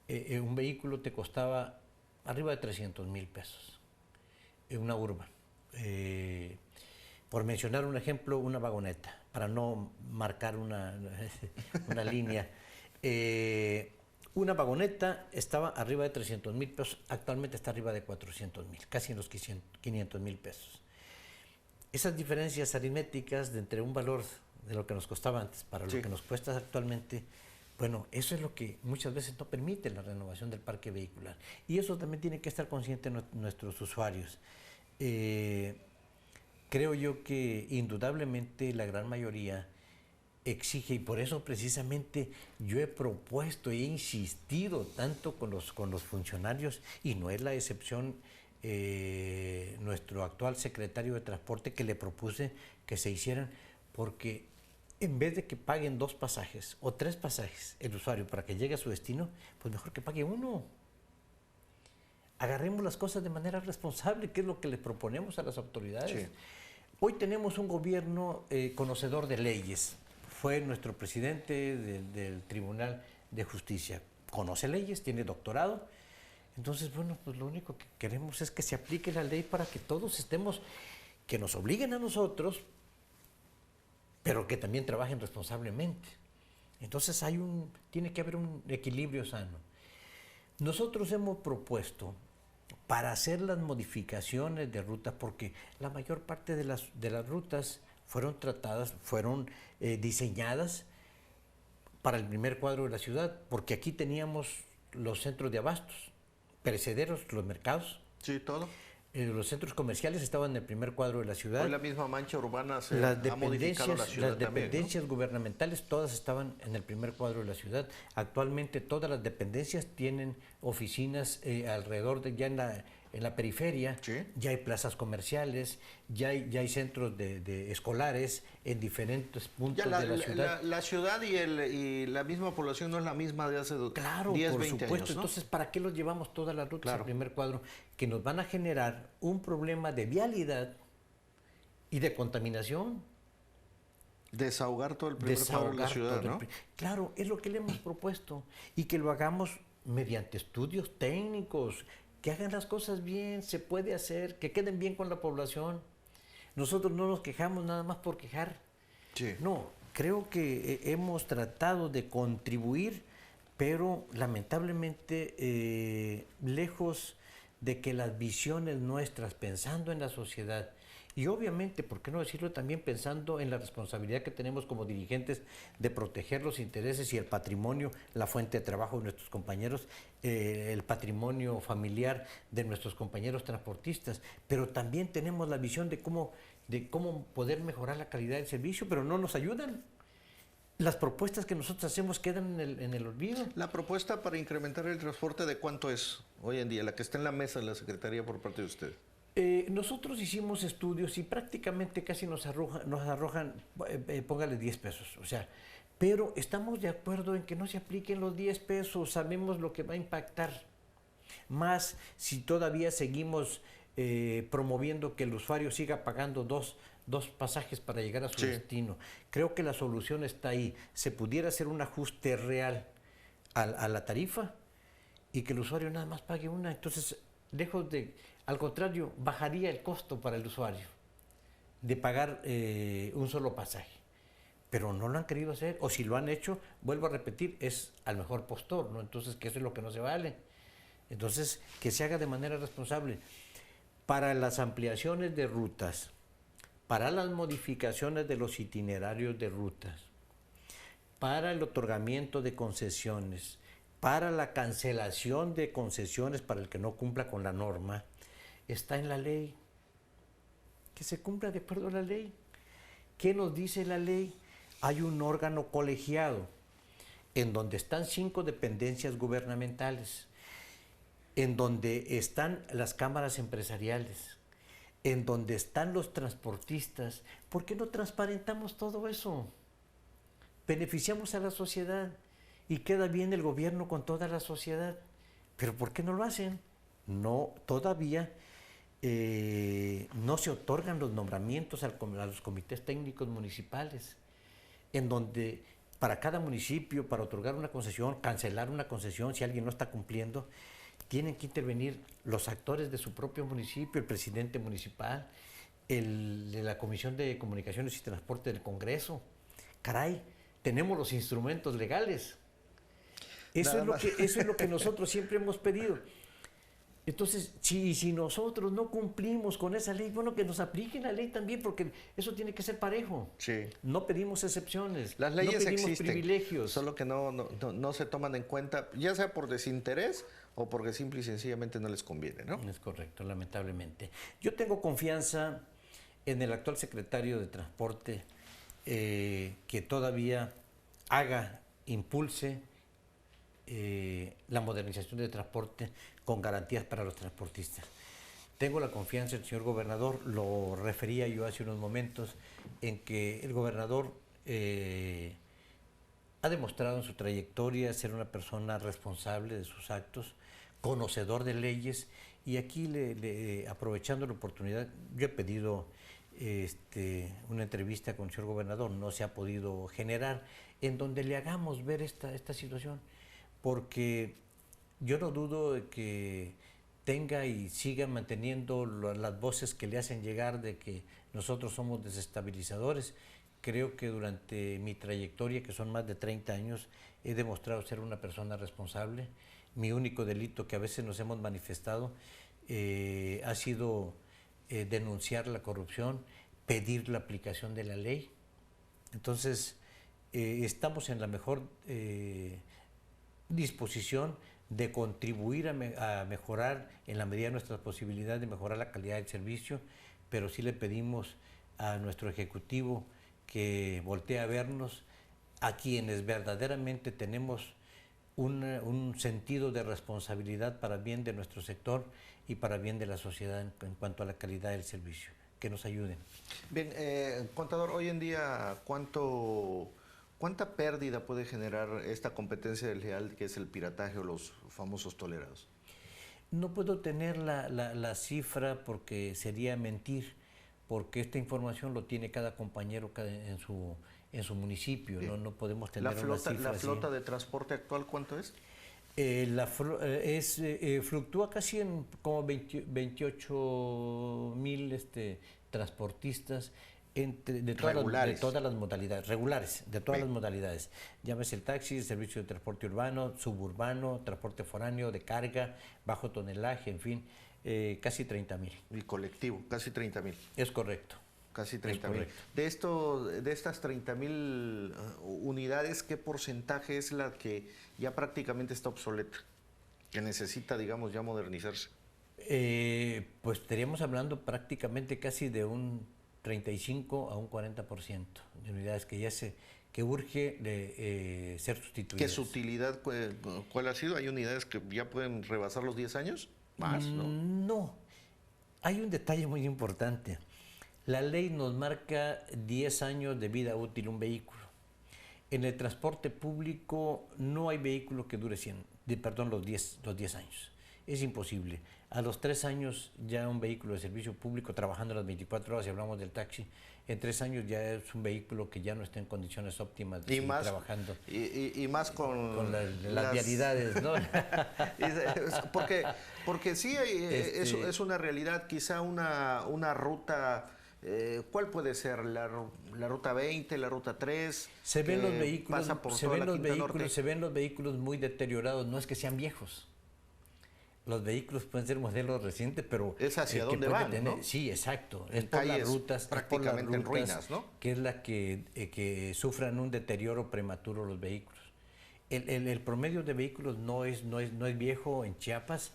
F: un vehículo te costaba arriba de 300,000 pesos, una urba. Por mencionar un ejemplo, una vagoneta, para no marcar una línea. Una vagoneta estaba arriba de 300,000 pesos, actualmente está arriba de 400,000, casi en los 500,000 pesos. Esas diferencias aritméticas de entre un valor de lo que nos costaba antes para lo que nos cuesta actualmente, bueno, eso es lo que muchas veces no permite la renovación del parque vehicular. Y eso también tiene que estar consciente nuestros usuarios. Creo yo que indudablemente la gran mayoría exige, y por eso precisamente yo he propuesto, he insistido tanto con los funcionarios, y no es la excepción nuestro actual secretario de Transporte, que le propuse que se hicieran, porque en vez de que paguen 2 pasajes o 3 pasajes el usuario para que llegue a su destino, pues mejor que pague uno. Agarremos las cosas de manera responsable, que es lo que le proponemos a las autoridades. Sí. Hoy tenemos un gobierno conocedor de leyes. Fue nuestro presidente del Tribunal de Justicia. Conoce leyes, tiene doctorado. Entonces, bueno, pues lo único que queremos es que se aplique la ley para que todos estemos, que nos obliguen a nosotros, pero que también trabajen responsablemente. Entonces tiene que haber un equilibrio sano. Nosotros hemos propuesto, para hacer las modificaciones de rutas, porque la mayor parte de las rutas fueron diseñadas para el primer cuadro de la ciudad, porque aquí teníamos los centros de abastos, perecederos, los mercados.
E: Sí, todo.
F: Los centros comerciales estaban en el primer cuadro de la ciudad.
E: Hoy la misma mancha urbana se ha modificado la ciudad.
F: Las dependencias gubernamentales todas estaban en el primer cuadro de la ciudad. Actualmente todas las dependencias tienen oficinas alrededor ya en la periferia,
E: Sí.
F: ya hay plazas comerciales, ya hay centros de escolares en diferentes puntos
E: Ya
F: de la ciudad.
E: la ciudad y la misma población no es la misma de hace
F: Claro,
E: 10,
F: por
E: 20
F: supuesto.
E: años, ¿no?
F: Entonces, ¿para qué los llevamos todas las rutas
E: Claro.
F: al primer cuadro? Que nos van a generar un problema de vialidad y de contaminación.
E: Desahogar todo el primer cuadro de la
F: Desahogar
E: ciudad,
F: todo
E: ¿no?
F: Claro, es lo que le hemos propuesto. Y que lo hagamos mediante estudios técnicos, que hagan las cosas bien, se puede hacer, que queden bien con la población. Nosotros no nos quejamos nada más por quejar.
E: Sí.
F: No, creo que hemos tratado de contribuir, pero lamentablemente lejos de que las visiones nuestras, pensando en la sociedad, y obviamente, ¿por qué no decirlo también pensando en la responsabilidad que tenemos como dirigentes de proteger los intereses y el patrimonio, la fuente de trabajo de nuestros compañeros, el patrimonio familiar de nuestros compañeros transportistas? Pero también tenemos la visión de cómo poder mejorar la calidad del servicio, pero no nos ayudan. Las propuestas que nosotros hacemos quedan en el olvido.
E: La propuesta para incrementar el transporte, ¿de cuánto es hoy en día? La que está en la mesa de la Secretaría por parte de usted.
F: Nosotros hicimos estudios y prácticamente casi nos arrojan, póngale 10 pesos, o sea, pero estamos de acuerdo en que no se apliquen los 10 pesos, sabemos lo que va a impactar, más si todavía seguimos promoviendo que el usuario siga pagando dos pasajes para llegar a su destino. Creo que la solución está ahí. Se pudiera hacer un ajuste real a la tarifa y que el usuario nada más pague una, entonces lejos de... Al contrario, bajaría el costo para el usuario de pagar un solo pasaje. Pero no lo han querido hacer, o si lo han hecho, vuelvo a repetir, es al mejor postor, ¿no? Entonces, que eso es lo que no se vale. Entonces, que se haga de manera responsable. Para las ampliaciones de rutas, para las modificaciones de los itinerarios de rutas, para el otorgamiento de concesiones, para la cancelación de concesiones para el que no cumpla con la norma, está en la ley. Que se cumpla de acuerdo a la ley. ¿Qué nos dice la ley? Hay un órgano colegiado en donde están 5 dependencias gubernamentales, en donde están las cámaras empresariales, en donde están los transportistas. ¿Por qué no transparentamos todo eso? Beneficiamos a la sociedad y queda bien el gobierno con toda la sociedad. ¿Pero por qué no lo hacen? No, todavía no se otorgan los nombramientos a los comités técnicos municipales, en donde para cada municipio, para otorgar una concesión, cancelar una concesión, si alguien no está cumpliendo, tienen que intervenir los actores de su propio municipio, el presidente municipal, de la Comisión de Comunicaciones y Transporte del Congreso. Caray, tenemos los instrumentos legales. Eso es lo que nosotros siempre hemos pedido. Entonces, si nosotros no cumplimos con esa ley, bueno, que nos apliquen la ley también, porque eso tiene que ser parejo.
E: Sí.
F: No pedimos excepciones,
E: Las leyes
F: no pedimos
E: existen,
F: privilegios.
E: solo que no se toman en cuenta, ya sea por desinterés o porque simple y sencillamente no les conviene, ¿no?
F: Es correcto, lamentablemente. Yo tengo confianza en el actual secretario de Transporte, que todavía impulse la modernización del transporte con garantías para los transportistas. Tengo la confianza del señor gobernador, lo refería yo hace unos momentos, en que el gobernador ha demostrado en su trayectoria ser una persona responsable de sus actos, conocedor de leyes, y aquí, aprovechando la oportunidad, yo he pedido una entrevista con el señor gobernador, no se ha podido generar, en donde le hagamos ver esta situación, porque yo no dudo de que tenga y siga manteniendo las voces que le hacen llegar de que nosotros somos desestabilizadores. Creo que durante mi trayectoria, que son más de 30 años, he demostrado ser una persona responsable. Mi único delito que a veces nos hemos manifestado ha sido denunciar la corrupción, pedir la aplicación de la ley. Entonces, estamos en la mejor disposición de contribuir a mejorar, en la medida de nuestras posibilidades, de mejorar la calidad del servicio, pero sí le pedimos a nuestro Ejecutivo que voltee a vernos, a quienes verdaderamente tenemos un sentido de responsabilidad para bien de nuestro sector y para bien de la sociedad en cuanto a la calidad del servicio. Que nos ayuden.
E: Bien, contador, hoy en día, ¿cuánta pérdida puede generar esta competencia desleal que es el pirataje o los famosos tolerados?
F: No puedo tener la cifra porque sería mentir, porque esta información lo tiene cada compañero en su municipio, no podemos tener una cifra.
E: ¿La flota de transporte actual cuánto es?
F: Fluctúa casi en como 28,000 transportistas de todas las modalidades, regulares, de todas las modalidades. Llámese el taxi, el servicio de transporte urbano, suburbano, transporte foráneo, de carga, bajo tonelaje, en fin, casi 30,000.
E: Y colectivo, casi 30,000.
F: Es correcto.
E: Casi 30,000. De estas 30,000 unidades, ¿qué porcentaje es la que ya prácticamente está obsoleta? Que necesita, digamos, ya modernizarse.
F: Pues estaríamos hablando prácticamente casi de un 35 a un 40% de unidades que urge de ser sustituidas.
E: ¿Qué su utilidad cuál ha sido? ¿Hay unidades que ya pueden rebasar los 10 años? Más, ¿no?
F: No. Hay un detalle muy importante. La ley nos marca 10 años de vida útil un vehículo. En el transporte público no hay vehículo que dure los 10 años. Es imposible. A los 3 años ya un vehículo de servicio público trabajando las 24 horas, si hablamos del taxi, en 3 años ya es un vehículo que ya no está en condiciones óptimas de seguir trabajando.
E: Y más con
F: las vialidades, ¿no?
E: porque sí, es una realidad, quizá una ruta... ¿Cuál puede ser? ¿La ruta 20, la ruta 3?
F: Se ven los vehículos muy deteriorados, no es que sean viejos. Los vehículos pueden ser modelos recientes, pero...
E: Es hacia dónde van, ¿no?
F: Sí, exacto. Es por las rutas,
E: prácticamente en ruinas, ¿no?
F: Que es la que sufran un deterioro prematuro los vehículos. El promedio de vehículos no es viejo en Chiapas.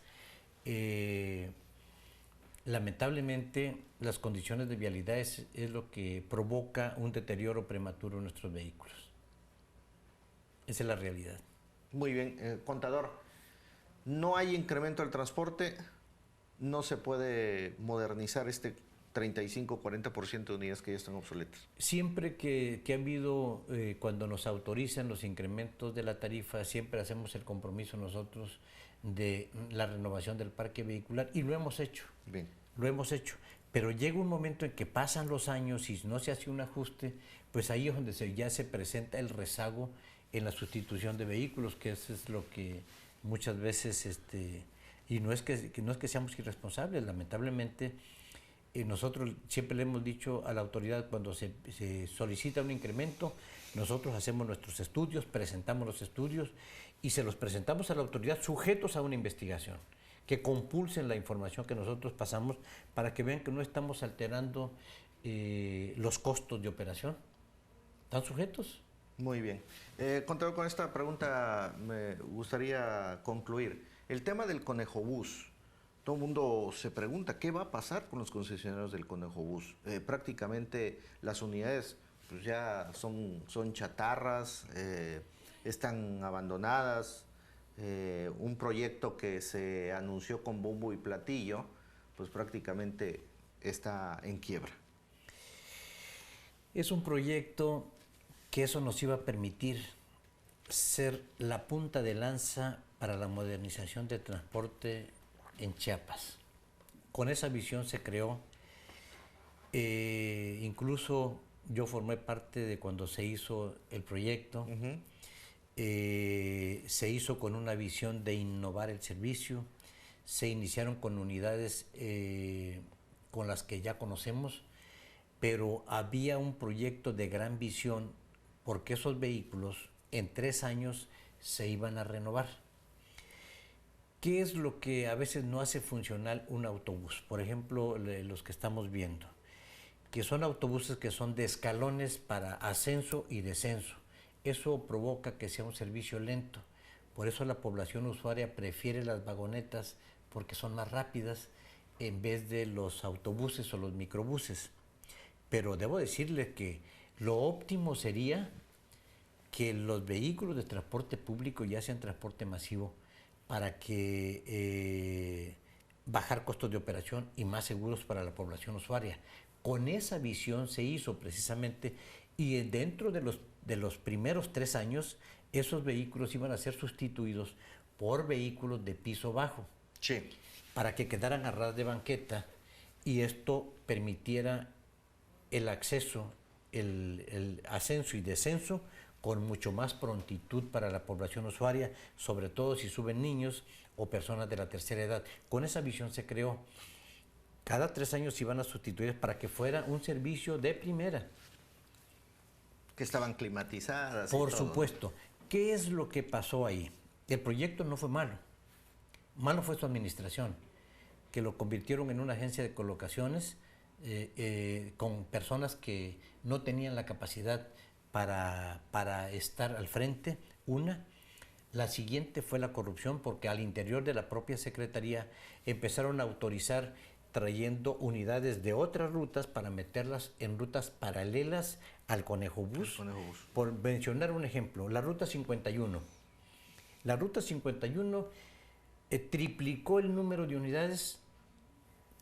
F: Lamentablemente, las condiciones de vialidad es lo que provoca un deterioro prematuro en nuestros vehículos. Esa es la realidad.
E: Muy bien. Contador, no hay incremento del transporte, no se puede modernizar 35-40% de unidades que ya están obsoletas.
F: Siempre que ha habido, cuando nos autorizan los incrementos de la tarifa, siempre hacemos el compromiso nosotros de la renovación del parque vehicular y lo hemos hecho.
E: Bien.
F: Lo hemos hecho. Pero llega un momento en que pasan los años y no se hace un ajuste, pues ahí es donde ya se presenta el rezago en la sustitución de vehículos, que eso es lo que muchas veces, y no es que seamos irresponsables, lamentablemente, nosotros siempre le hemos dicho a la autoridad cuando se solicita un incremento, nosotros hacemos nuestros estudios, presentamos los estudios y se los presentamos a la autoridad sujetos a una investigación, que compulsen la información que nosotros pasamos para que vean que no estamos alterando los costos de operación. ¿Están sujetos?
E: Muy bien. Contador, con esta pregunta me gustaría concluir. El tema del Conejo Bus. Todo el mundo se pregunta, ¿qué va a pasar con los concesionarios del Conejo Bus? Prácticamente las unidades pues ya son chatarras, están abandonadas. Un proyecto que se anunció con bombo y platillo, pues prácticamente está en quiebra.
F: Es un proyecto que eso nos iba a permitir ser la punta de lanza para la modernización de transporte en Chiapas. Con esa visión se creó, incluso yo formé parte de cuando se hizo el proyecto. Uh-huh. Se hizo con una visión de innovar el servicio, se iniciaron con unidades con las que ya conocemos, pero había un proyecto de gran visión porque esos vehículos en 3 años se iban a renovar. ¿Qué es lo que a veces no hace funcional un autobús? Por ejemplo, los que estamos viendo, que son autobuses que son de escalones para ascenso y descenso. Eso provoca que sea un servicio lento. Por eso la población usuaria prefiere las vagonetas porque son más rápidas en vez de los autobuses o los microbuses. Pero debo decirle que lo óptimo sería que los vehículos de transporte público ya sean transporte masivo para que bajar costos de operación y más seguros para la población usuaria. Con esa visión se hizo precisamente, y dentro de los primeros 3 años, esos vehículos iban a ser sustituidos por vehículos de piso bajo,
E: Sí.
F: para que quedaran a ras de banqueta, y esto permitiera el acceso, el ascenso y descenso con mucho más prontitud para la población usuaria, sobre todo si suben niños o personas de la tercera edad. Con esa visión se creó. Cada 3 años iban a sustituir para que fuera un servicio de primera.
E: Que estaban climatizadas.
F: Por
E: y todo,
F: supuesto. ¿Qué es lo que pasó ahí? El proyecto no fue malo. Malo fue su administración, que lo convirtieron en una agencia de colocaciones con personas que no tenían la capacidad para estar al frente. La siguiente fue la corrupción, porque al interior de la propia Secretaría empezaron a autorizar trayendo unidades de otras rutas para meterlas en rutas paralelas al Conejo Bus. Por mencionar un ejemplo, la Ruta 51. La Ruta 51 triplicó el número de unidades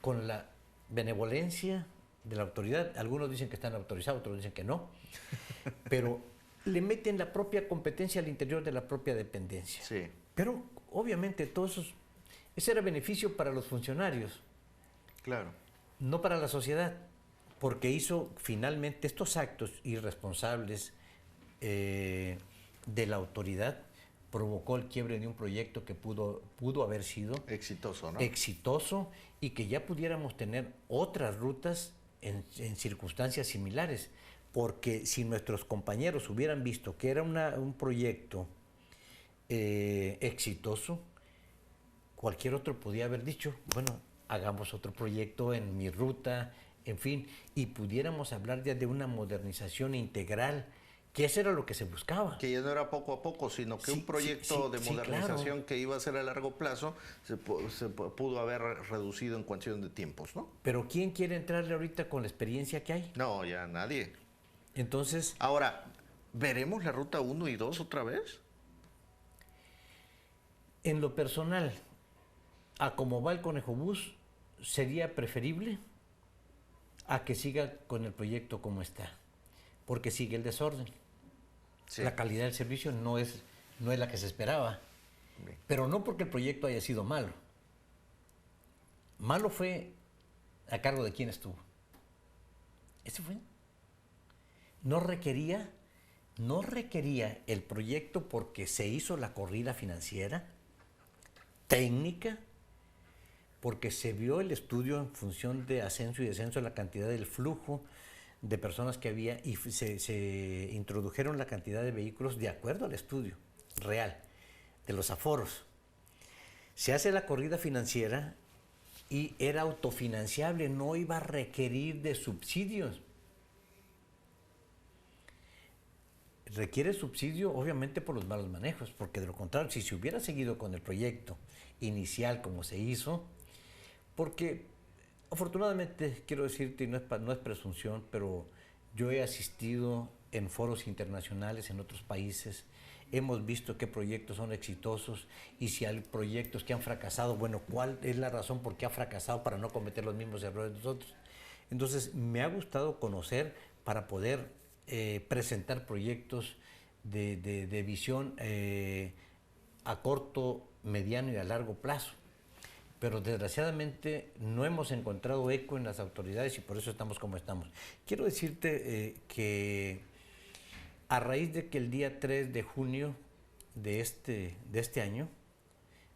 F: con la benevolencia de la autoridad. Algunos dicen que están autorizados, otros dicen que no, pero le meten la propia competencia al interior de la propia dependencia.
E: Sí.
F: Pero obviamente todo eso, ese era beneficio para los funcionarios,
E: Claro.
F: no para la sociedad, porque hizo finalmente estos actos irresponsables de la autoridad, provocó el quiebre de un proyecto que pudo haber sido
E: Exitoso, ¿no?
F: exitoso, y que ya pudiéramos tener otras rutas en circunstancias similares, porque si nuestros compañeros hubieran visto que era un proyecto exitoso, cualquier otro podía haber dicho, bueno, hagamos otro proyecto en mi ruta, en fin, y pudiéramos hablar ya de una modernización integral, que eso era lo que se buscaba.
E: Que ya no era poco a poco, sino que
F: Sí,
E: un proyecto de
F: sí,
E: modernización
F: claro.
E: que iba a ser a largo plazo se pudo haber reducido en cuestión de tiempos, ¿no?
F: Pero ¿quién quiere entrarle ahorita con la experiencia que hay?
E: No, ya nadie.
F: Entonces,
E: Ahora, ¿veremos la ruta 1 y 2 otra vez?
F: en lo personal, a como va el Conejo Bus, sería preferible a que siga con el proyecto como está, porque sigue el desorden.
E: Sí.
F: La calidad del servicio no es la que se esperaba,
E: Bien.
F: pero no porque el proyecto haya sido malo. Malo fue a cargo de quién estuvo. Ese fue. No requería el proyecto, porque se hizo la corrida financiera, técnica, porque se vio el estudio en función de ascenso y descenso de la cantidad del flujo de personas que había, y se introdujeron la cantidad de vehículos de acuerdo al estudio real de los aforos. Se hace la corrida financiera y era autofinanciable, no iba a requerir de subsidios. Requiere subsidio obviamente por los malos manejos, porque de lo contrario, si se hubiera seguido con el proyecto inicial como se hizo, porque afortunadamente, quiero decirte, y no es presunción, pero yo he asistido en foros internacionales en otros países, hemos visto qué proyectos son exitosos, y si hay proyectos que han fracasado, bueno, ¿cuál es la razón por qué ha fracasado para no cometer los mismos errores de nosotros? Entonces, me ha gustado conocer para poder presentar proyectos de visión a corto, mediano y a largo plazo. Pero desgraciadamente no hemos encontrado eco en las autoridades, y por eso estamos como estamos. Quiero decirte que a raíz de que el día 3 de junio de este año,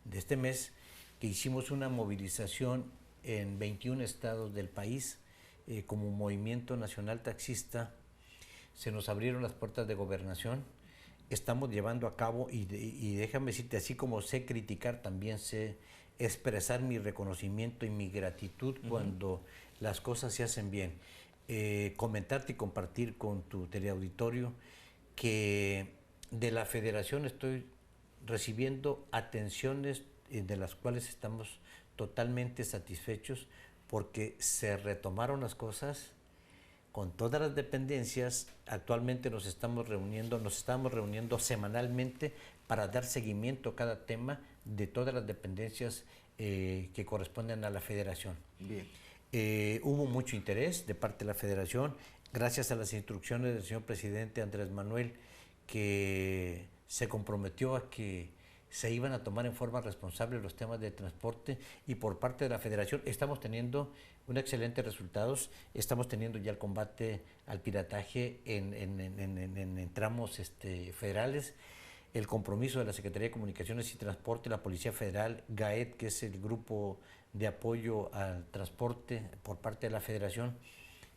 F: de este mes, que hicimos una movilización en 21 estados del país como Movimiento Nacional Taxista, se nos abrieron las puertas de gobernación. Estamos llevando a cabo, y déjame decirte, así como sé criticar, también sé expresar mi reconocimiento y mi gratitud cuando las cosas se hacen bien. Comentarte y compartir con tu teleauditorio que de la Federación estoy recibiendo atenciones de las cuales estamos totalmente satisfechos, porque se retomaron las cosas con todas las dependencias. Actualmente nos estamos reuniendo semanalmente para dar seguimiento a cada tema de todas las dependencias que corresponden a la federación.
E: Bien.
F: Hubo mucho interés de parte de la federación, gracias a las instrucciones del señor presidente Andrés Manuel, que se comprometió a que se iban a tomar en forma responsable los temas de transporte, y por parte de la federación estamos teniendo excelentes resultados. Estamos teniendo ya el combate al pirataje en tramos federales, el compromiso de la Secretaría de Comunicaciones y Transporte, la Policía Federal, GAET, que es el grupo de apoyo al transporte por parte de la federación,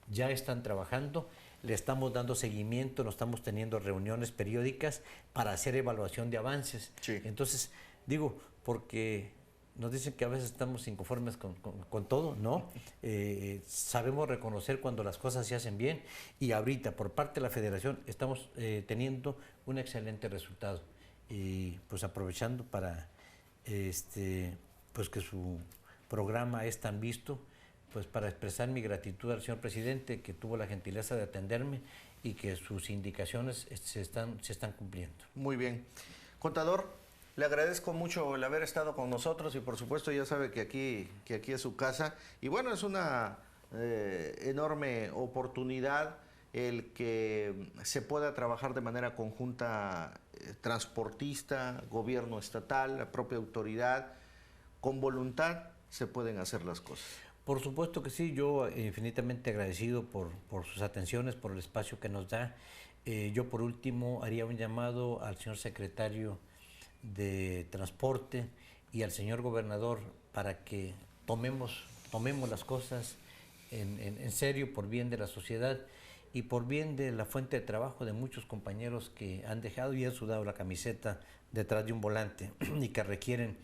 F: ya están trabajando. Le estamos dando seguimiento, nos estamos teniendo reuniones periódicas para hacer evaluación de avances.
E: Sí.
F: Entonces, digo, porque nos dicen que a veces estamos inconformes con todo, ¿no? Sabemos reconocer cuando las cosas se hacen bien, y ahorita por parte de la federación estamos teniendo un excelente resultado, y pues aprovechando para pues que su programa es tan visto, pues para expresar mi gratitud al señor presidente, que tuvo la gentileza de atenderme y que sus indicaciones se están cumpliendo.
E: Muy bien. Contador, le agradezco mucho el haber estado con nosotros, y por supuesto ya sabe que aquí es su casa. Y bueno, es una enorme oportunidad el que se pueda trabajar de manera conjunta, transportista, gobierno estatal, la propia autoridad. Con voluntad se pueden hacer las cosas.
F: Por supuesto que sí, yo infinitamente agradecido por sus atenciones, por el espacio que nos da. Yo por último haría un llamado al señor secretario de Transporte y al señor gobernador para que tomemos las cosas en serio, por bien de la sociedad y por bien de la fuente de trabajo de muchos compañeros que han dejado y han sudado la camiseta detrás de un volante y que requieren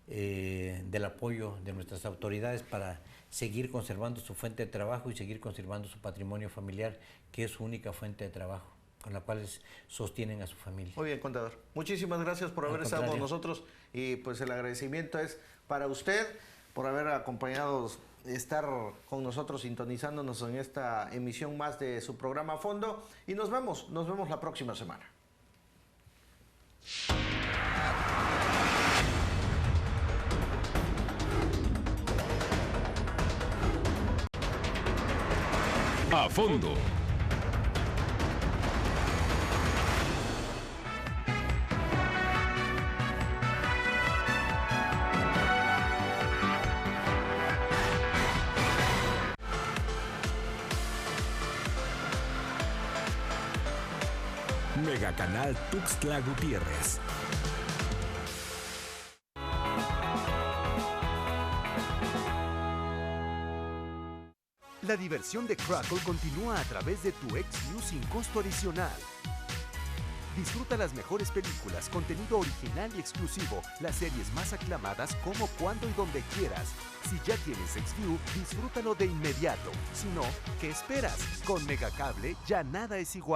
F: del apoyo de nuestras autoridades para seguir conservando su fuente de trabajo y seguir conservando su patrimonio familiar, que es su única fuente de trabajo, con la cual sostienen a su familia.
E: Muy bien, contador. Muchísimas gracias por haber estado con nosotros, y pues el agradecimiento es para usted por haber acompañado, estar con nosotros sintonizándonos en esta emisión más de su programa A Fondo, y nos vemos la próxima semana.
G: A Fondo.
C: Megacanal Tuxtla Gutiérrez.
A: La diversión de Crackle continúa a través de tu XView sin costo adicional. Disfruta las mejores películas, contenido original y exclusivo, las series más aclamadas como, cuando y donde quieras. Si ya tienes XView, disfrútalo de inmediato. Si no, ¿qué esperas? Con Megacable ya nada es igual.